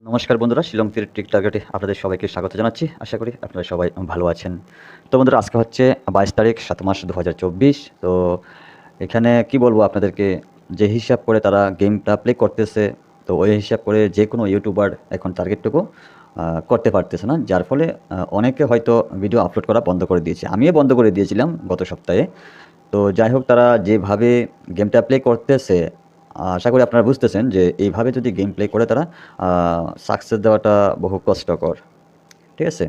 নমস্কার বন্ধুরা, শিলং তীর ট্রিক টার্গেটে আপনাদের সবাইকে স্বাগত জানাচ্ছি। আশা করি আপনারা সবাই ভালো আছেন। তো বন্ধুরা, আজকে হচ্ছে 22 তারিখ 7 মাস 2024। তো এখানে কি বলবো আপনাদেরকে, যে হিসাব করে তারা গেমটা প্লে করতেছে, তো ওই হিসাব করে যে কোনো ইউটিউবার এখন টার্গেটটুকু করতে পারতেছে না। যার ফলে অনেকে হয়তো ভিডিও আপলোড করা বন্ধ করে দিয়েছে। আমিও বন্ধ করে দিয়েছিলাম গত সপ্তাহে। তো যাই হোক, তারা যেভাবে গেমটা প্লে করতেছে, আশা করি আপনারা বুঝতেছেন যে এইভাবে যদি গেম প্লে করে তারা সাকসেস দেওয়াটা বহু কষ্টকর। ঠিক আছে?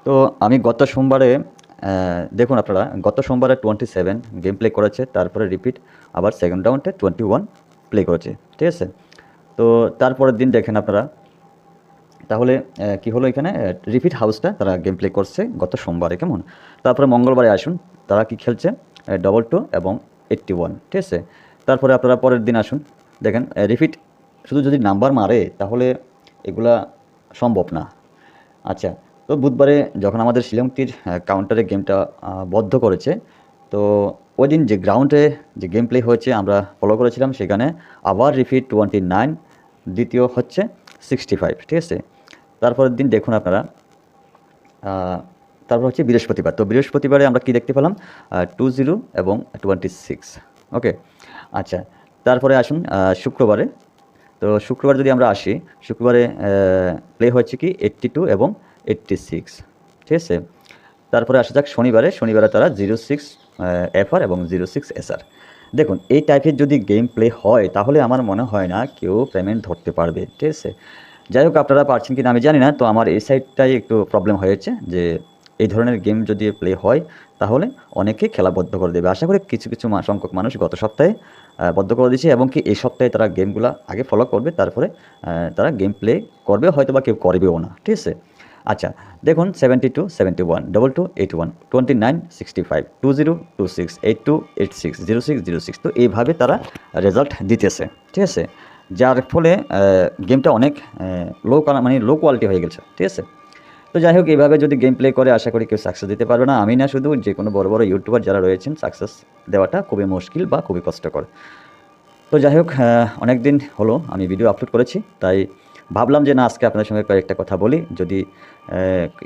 তো আমি গত সোমবারে দেখুন আপনারা, গত সোমবারে 27 গেম প্লে করেছে, তারপরে রিপিট আবার সেকেন্ড রাউন্ডে 21 প্লে করেছে। ঠিক আছে? তো তারপরের দিন দেখেন আপনারা, তাহলে কি হলো এখানে, রিপিট হাউসটা তারা গেম প্লে করছে গত সোমবারে, কেমন? তারপরে মঙ্গলবারে আসুন, তারা কি খেলছে, 22 এবং 81। ঠিক আছে? তারপরে আপনারা পরের দিন আসুন, দেখেন রিপিট শুধু যদি নাম্বার মারে তাহলে এগুলা সম্ভব না। আচ্ছা, তো বুধবারে যখন আমাদের শিলং তীর কাউন্টারে গেমটা বদ্ধ করেছে, তো ওই দিন যে গ্রাউন্ডে যে গেম প্লে হয়েছে আমরা ফলো করেছিলাম, সেখানে আবার রিপিট 29, দ্বিতীয় হচ্ছে 65। ঠিক আছে? তারপরের দিন দেখুন আপনারা, তারপর হচ্ছে বৃহস্পতিবার। তো বৃহস্পতিবারে আমরা কি দেখতে পেলাম, 20 এবং 26। ওকে, আচ্ছা। তারপরে আসুন শুক্রবারে। তো শুক্রবার যদি আমরা আসি, শুক্রবারে প্লে হচ্ছে কি 82 এবং 86। ঠিক আছে? তারপরে আসা যাক শনিবারে। শনিবারে তারা 06 এফআর এবং 06 এসআর। দেখুন, এই টাইপের যদি গেম প্লে হয় তাহলে আমার মনে হয় না কেউ পেমেন্ট ধরতে পারবে। ঠিক আছে? যাই হোক, আপনারা পারছেন কিনা আমি জানি না। তো আমার এই সাইডটাই একটু প্রবলেম হয়েছে যে এই ধরনের গেম যদি প্লে হয় তাহলে অনেকে খেলা বদ্ধ করে দেবে। আশা করি কিছু কিছু সংখ্যক মানুষ গত সপ্তাহে বদ্ধ করে দিয়েছে, এবং কি এই সপ্তাহে তারা গেমগুলো আগে ফলো করবে, তারপরে তারা গেম প্লে করবে, হয়তো বা কেউ করবেও না। ঠিক আছে? আচ্ছা, দেখুন 72, 71, 22, 81, 29, 65, 20, 26, 82, 86, 06, 06। তো এইভাবে তারা রেজাল্ট দিতেছে। ঠিক আছে? যার ফলে গেমটা অনেক মানে লো কোয়ালিটি হয়ে গেছে। ঠিক আছে? তো যাই হোক, এইভাবে যদি গেম প্লে করে আশা করি কেউ সাকসেস দিতে পারবে না। আমি না, শুধু যে কোনো বড় বড় ইউটিউবার যারা রয়েছেন, সাকসেস দেওয়াটা খুবই মুশকিল বা খুবই কষ্টকর। তো যাই হোক, অনেক দিন হলো আমি ভিডিও আপলোড করেছি, তাই ভাবলাম যে না, আজকে আপনাদের সঙ্গে কয়েকটা কথা বলি। যদি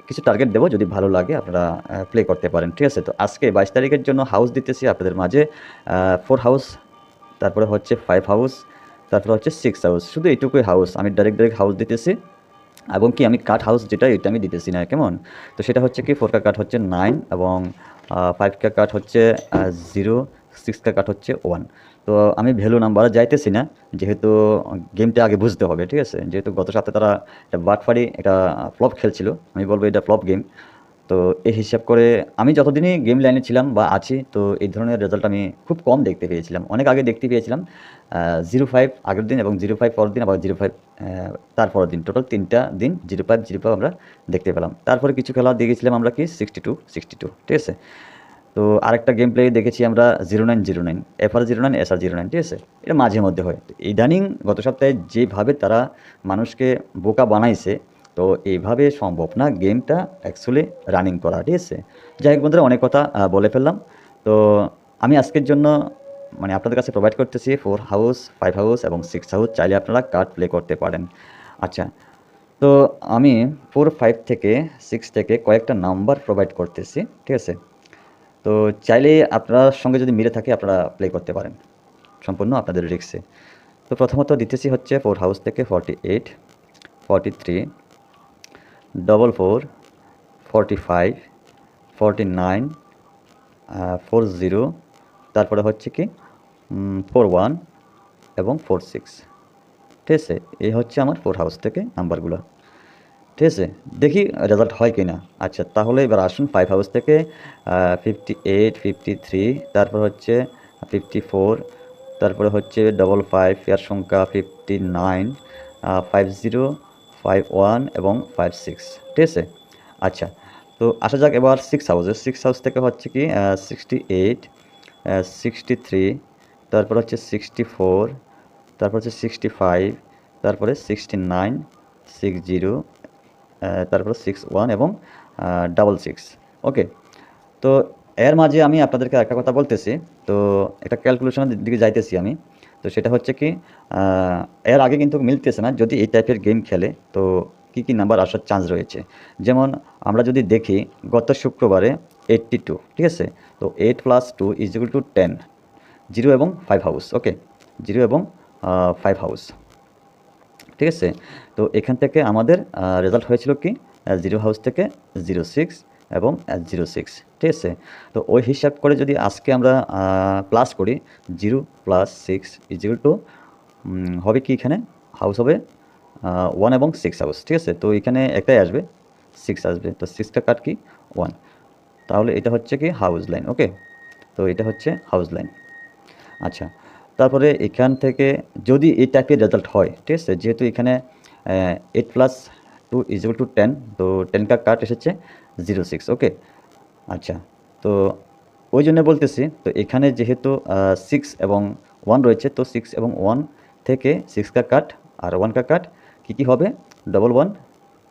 কিছু টার্গেট দেবো, যদি ভালো লাগে আপনারা প্লে করতে পারেন। ঠিক আছে? তো আজকে 22 তারিখের জন্য হাউস দিতেছি আপনাদের মাঝে, 4 হাউস, তারপরে হচ্ছে 5 হাউস, তারপরে হচ্ছে 6 হাউস। শুধু এইটুকুই হাউস আমি ডাইরেক্ট হাউস দিতেছি, এবং কি আমি কাট হাউস যেটা, এটা আমি দিতেছি না, কেমন? তো সেটা হচ্ছে কি, 4 কা কাট হচ্ছে 9, এবং 5 কা কাট হচ্ছে 0, 6 কা কাট হচ্ছে 1। তো আমি ভ্যালু নাম্বারে যাইতেছি না, যেহেতু গেমটা আগে বুঝতে হবে। ঠিক আছে? যেহেতু গত সপ্তাহে তারা একটা বাটফারি, একটা ফ্লপ খেলছিল, আমি বলবো এটা ফ্লপ গেম। তো এই হিসাব করে আমি যতদিনই গেম লাইনে ছিলাম বা আছি, তো এই ধরনের রেজাল্ট আমি খুব কম দেখতে পেয়েছিলাম। অনেক আগে দেখতে পেয়েছিলাম 05 আগের দিন, এবং 05 পরের দিন, আবার 05 তারপরের দিন, টোটাল 3টা দিন 05 আমরা দেখতে পেলাম। তারপরে কিছু খেলা দেখেছিলাম আমরা কি 62। ঠিক আছে? তো আরেকটা গেম প্লে দেখেছি আমরা 0909, এফআর 09, এসআর 09। ঠিক আছে? এটা মাঝে মধ্যে হয়। তো ইদানিং গত সপ্তাহে যেভাবে তারা মানুষকে বোকা বানাইছে, তো এইভাবে সম্ভব না গেমটা অ্যাকচুয়ালি রানিং করা। ঠিক আছে? যাই হোক বন্ধুরা, অনেক কথা বলে ফেললাম। তো আমি আজকের জন্য মানে আপনাদের কাছে প্রোভাইড করতেছি 4 হাউস, 5 হাউস এবং 6 হাউস। চাইলে আপনারা কার্ড প্লে করতে পারেন। আচ্ছা, তো আমি 4, 5 থেকে 6 থেকে কয়েকটা নাম্বার প্রোভাইড করতেছি। ঠিক আছে? তো চাইলে আপনার সঙ্গে যদি মিলে থাকে আপনারা প্লে করতে পারেন, সম্পূর্ণ আপনাদের রিস্কে। তো প্রথমত দিতেছি হচ্ছে 4 হাউস থেকে 48, 43, 44, 45, 49, 40, তারপরে হচ্ছে কি 41 এবং 46। ঠিক আছে? এই হচ্ছে আমার 4 হাউস থেকে নাম্বারগুলো। ঠিক আছে? দেখি রেজাল্ট হয় কি না। আচ্ছা, তাহলে এবার আসুন 5 হাউস থেকে 58, 53, তারপর হচ্ছে 54, তারপরে হচ্ছে 55, এর সংখ্যা 59, 50, 51 এবং 56। ঠিক আছে? আচ্ছা, তো আসা যাক এবার 6 হাউসে। 6 হাউস থেকে হচ্ছে কি 68, 63, তারপর হচ্ছে 64, তারপর হচ্ছে 65, তারপরে 69, 60, তারপরে 61 এবং 66। ওকে, তো এর মাঝে আমি আপনাদেরকে একটা কথা বলতেছি। তো একটা ক্যালকুলেশনের দিকে যাইতেছি আমি। তো সেটা হচ্ছে কি এর আগে কিন্তু মিলতেছে না। যদি এই টাইপের গেম খেলে তো কী নাম্বার আসার চান্স রয়েছে। যেমন আমরা যদি দেখি গত শুক্রবারে 82, ঠিক আছে? তো 8 + 2 = 10, 0 এবং 5 হাউস, ওকে? 0 এবং 5 হাউস, ঠিক আছে? তো এখান থেকে আমাদের রেজাল্ট হয়েছিল কি 0 হাউস থেকে 06 এবং 06, ঠিক আছে? তো ওই হিসাব করে যদি আজকে আমরা প্লাস করি 0 + 6 হবে কি, এখানে হাউস হবে 1 এবং 6 হাউস, ঠিক আছে? তো এখানে একটাই আসবে, 6 আসবে। তো 6টা কাট কি 1, তাহলে এটা হচ্ছে কি হাউস লাইন, ওকে? তো এটা হচ্ছে হাউস লাইন। আচ্ছা, তারপরে এখান থেকে যদি এই টাইপের রেজাল্ট হয়, ঠিক আছে? যেহেতু এখানে 8 + 2 = 10, তো 10 কা কাট এসেছে 06, ওকে? আচ্ছা, তো ওই জন্য বলতেছি, তো এখানে যেহেতু 6 এবং 1 রয়েছে, তো 6 এবং 1 থেকে 6 কা কাট আর 1 কা কাট কী হবে 11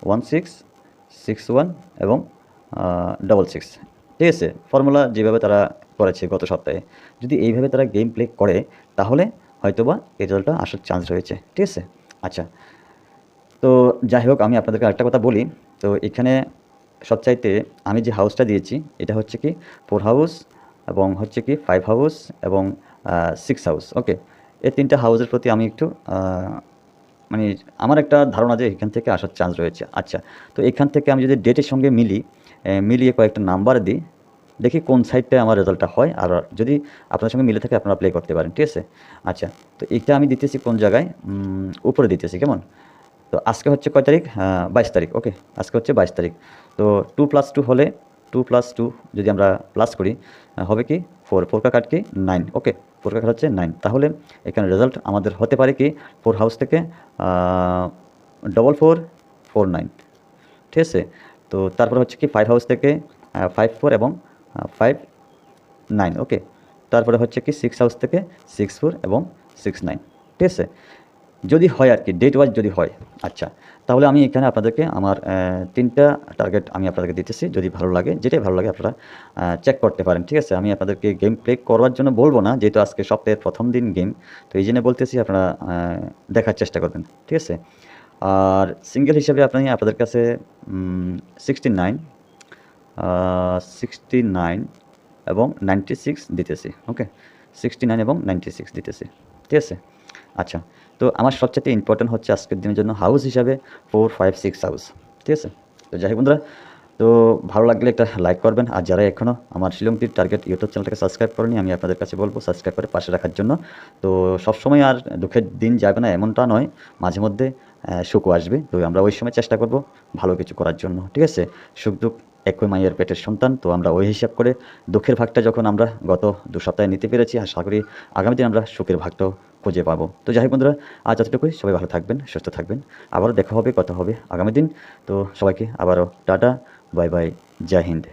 16 61 এবং 66, ঠিক আছে? ফর্মুলা যেভাবে তারা করেছে গত সপ্তাহে, যদি এইভাবে তারা গেম প্লে করে তাহলে হয়তোবা এই রেজাল্টটা আসার চান্স রয়েছে, ঠিক আছে? আচ্ছা, তো যাই হোক, আমি আপনাদেরকে আরেকটা কথা বলি। তো এখানে সবচাইতে আমি যে হাউসটা দিয়েছি এটা হচ্ছে কি 4 হাউস এবং হচ্ছে কি 5 হাউস এবং 6 হাউস, ওকে? এই 3টা হাউসের প্রতি আমি একটু মানে আমার একটা ধারণা যে এখান থেকে আসার চান্স রয়েছে। আচ্ছা, তো এখান থেকে আমি যদি ডেটের সঙ্গে মিলিয়ে কয়েকটা নাম্বার দিই, দেখি কোন সাইডটায় আমার রেজাল্টটা হয়। আর যদি আপনার সঙ্গে মিলে থাকে আপনারা প্লে করতে পারেন, ঠিক আছে? আচ্ছা, তো এটা আমি দিতেছি কোন জায়গায়, উপরে দিতেছি, কেমন? তো আজকে হচ্ছে কয় তারিখ? 22 তারিখ, ওকে? আজকে হচ্ছে 22 তারিখ। তো 2 + 2 হলে 2 + 2 যদি আমরা প্লাস করি হবে কি 4, 4 কা কাট কি 9, ওকে? 4 কা কাট হচ্ছে 9। তাহলে এখানে রেজাল্ট আমাদের হতে পারে কি 4 হাউস থেকে 4449, ঠিক আছে? তো তারপরে হচ্ছে কি 5 হাউস থেকে 54 এবং 59, ওকে? তারপরে হচ্ছে কি 6 হাউস থেকে 64 এবং 69, ঠিক আছে? যদি হয় আর কি, ডেট ওয়াইজ যদি হয়। আচ্ছা, তাহলে আমি এখানে আপনাদেরকে আমার 3টা টার্গেট আমি আপনাদেরকে দিতেছি। যদি ভালো লাগে, যেটাই ভালো লাগে আপনারা চেক করতে পারেন, ঠিক আছে? আমি আপনাদেরকে গেম প্লে করবার জন্য বলবো না, যেহেতু আজকে সপ্তাহের 1ম দিন গেম। তো এই জন্য বলতেছি আপনারা দেখার চেষ্টা করবেন, ঠিক আছে? আর সিঙ্গেল হিসেবে আপনাদের কাছে 69 69 এবং 96 দিতেছি, ওকে? 69 এবং 96 দিতেছি, ঠিক আছে? আচ্ছা, তো আমার সবচাইতে ইম্পর্টেন্ট হচ্ছে আজকের দিনের জন্য হাউস হিসাবে 4, 5, 6 হাউস, ঠিক আছে? তো যাই হোক বন্ধুরা, তো ভালো লাগলে একটা লাইক করবেন। আর যারা এখনও আমার শিলংটির টার্গেট ইউটিউব চ্যানেলটাকে সাবস্ক্রাইব করেনি, আমি আপনাদের কাছে বলবো সাবস্ক্রাইব করে পাশে রাখার জন্য। তো সবসময় আর দুঃখের দিন যাবে না এমনটা নয়, মাঝে মধ্যে সুখও আসবে। তো আমরা ওই সময় চেষ্টা করব ভালো কিছু করার জন্য, ঠিক আছে? সুখ দুঃখ একই মায়ের পেটের সন্তান। তো আমরা ওই হিসাব করে দুঃখের ভাগটা যখন আমরা গত 2 সপ্তাহে নিতে পেরেছি, আশা করি আগামী দিন আমরা সুখের ভাগটাও খুঁজে পাবো। তো যাই হোক বন্ধুরা, আজ এতটুকুই। সবাই ভালো থাকবেন, সুস্থ থাকবেন। আবারও দেখা হবে, কথা হবে আগামী দিন। তো সবাইকে আবারও টাটা, বাই বাই, জয় হিন্দ।